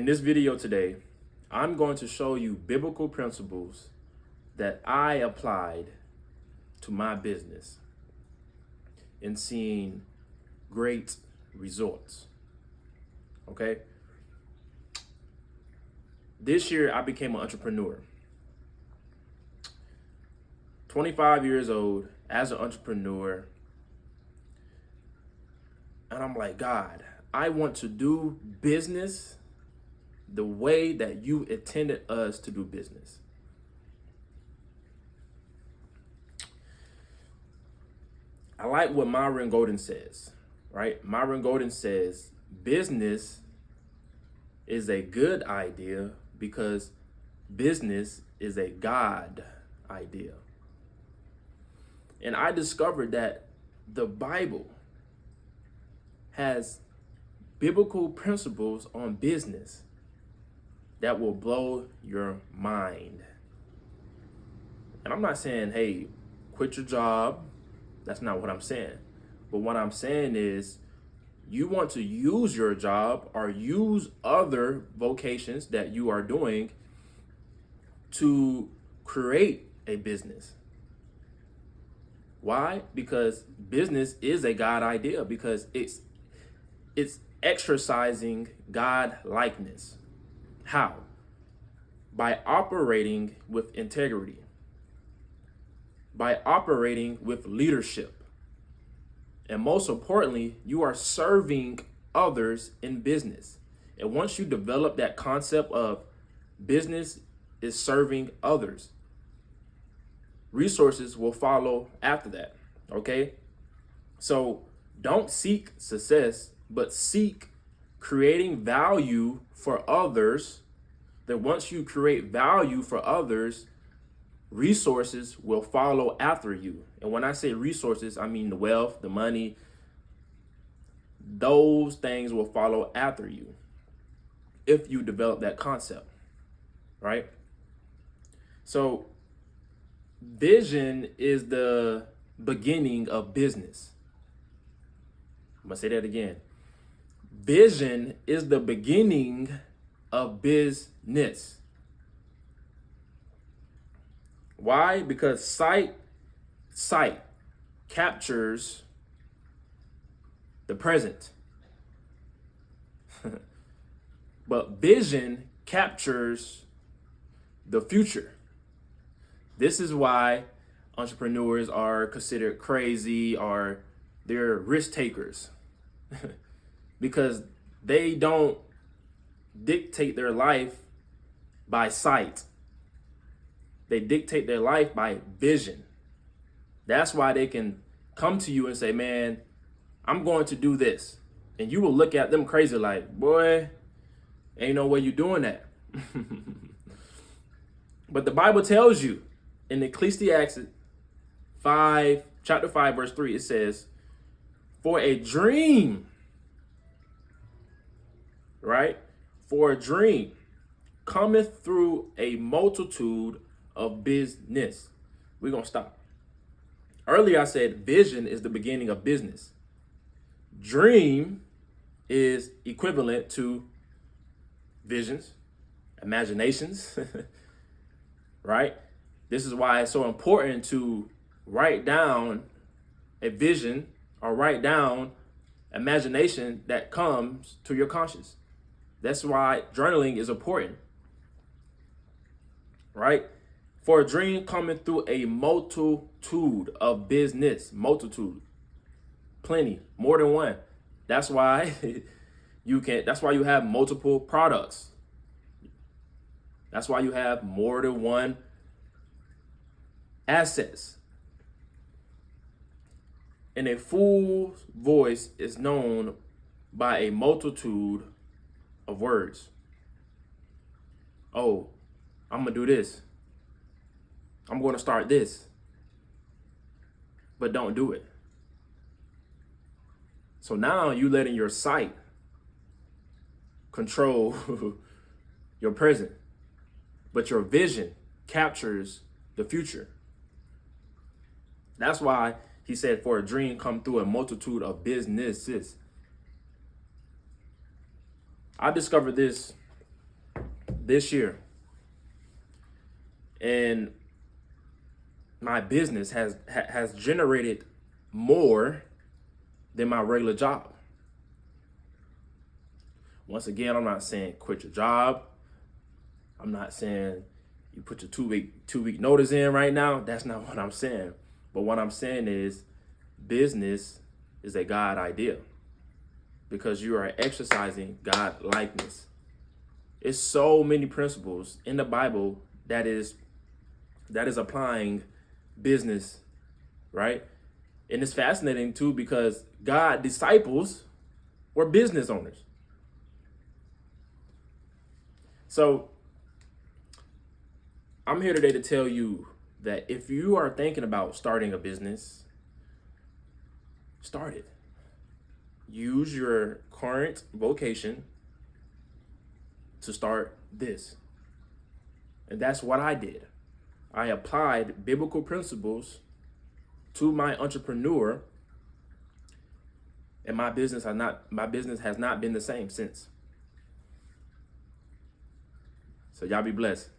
In this video today, I'm going to show you biblical principles that I applied to my business and seeing great results. Okay? This year, I became an entrepreneur. 25 years old as an entrepreneur. And I'm like, God, I want to do business the way that you intended us to do business. I like what Myron Golden says, right? Myron Golden says, business is a good idea because business is a God idea. And I discovered that the Bible has biblical principles on business that will blow your mind. And I'm not saying, hey, quit your job. That's not what I'm saying. But what I'm saying is you want to use your job or use other vocations that you are doing to create a business. Why? Because business is a God idea, because it's exercising God likeness. How? By operating with integrity, by operating with leadership. And most importantly, you are serving others in business. And once you develop that concept of business is serving others, resources will follow after that. Okay? So don't seek success, but seek creating value for others. Then once you create value for others, resources will follow after you. And when I say resources, I mean the wealth, the money. Those things will follow after you if you develop that concept, right? So vision is the beginning of business. I'm gonna say that again. Vision is the beginning of business. Why? Because sight captures the present. But vision captures the future. This is why entrepreneurs are considered crazy or they're risk takers. Because they don't dictate their life by sight. They dictate their life by vision. That's why they can come to you and say, man, I'm going to do this. And you will look at them crazy like, boy, ain't no way you're doing that. But the Bible tells you in Ecclesiastes chapter 5, verse 3, it says, for a dream, right? For a dream cometh through a multitude of business. We're going to stop. Earlier I said vision is the beginning of business. Dream is equivalent to visions, imaginations, right? This is why it's so important to write down a vision or write down imagination that comes to your conscious. That's why journaling is important, right? For a dream coming through a multitude of business, multitude, plenty, more than one. That's why that's why you have multiple products. That's why you have more than one assets. And a fool's voice is known by a multitude of words. Oh, I'm gonna do this. I'm going to start this. But don't do it. So now you letting your sight control your present, but your vision captures the future. That's why he said, for a dream come through a multitude of businesses. I discovered this this year. And my business has generated more than my regular job. Once again, I'm not saying quit your job. I'm not saying you put your two week notice in right now. That's not what I'm saying. But what I'm saying is business is a God idea because you are exercising God likeness. It's so many principles in the Bible that is applying business, right? And it's fascinating too because God's disciples were business owners. So I'm here today to tell you that if you are thinking about starting a business, start it. Use your current vocation to start this. And that's what I did. I applied biblical principles to my entrepreneur, and my business has not been the same since. So y'all be blessed.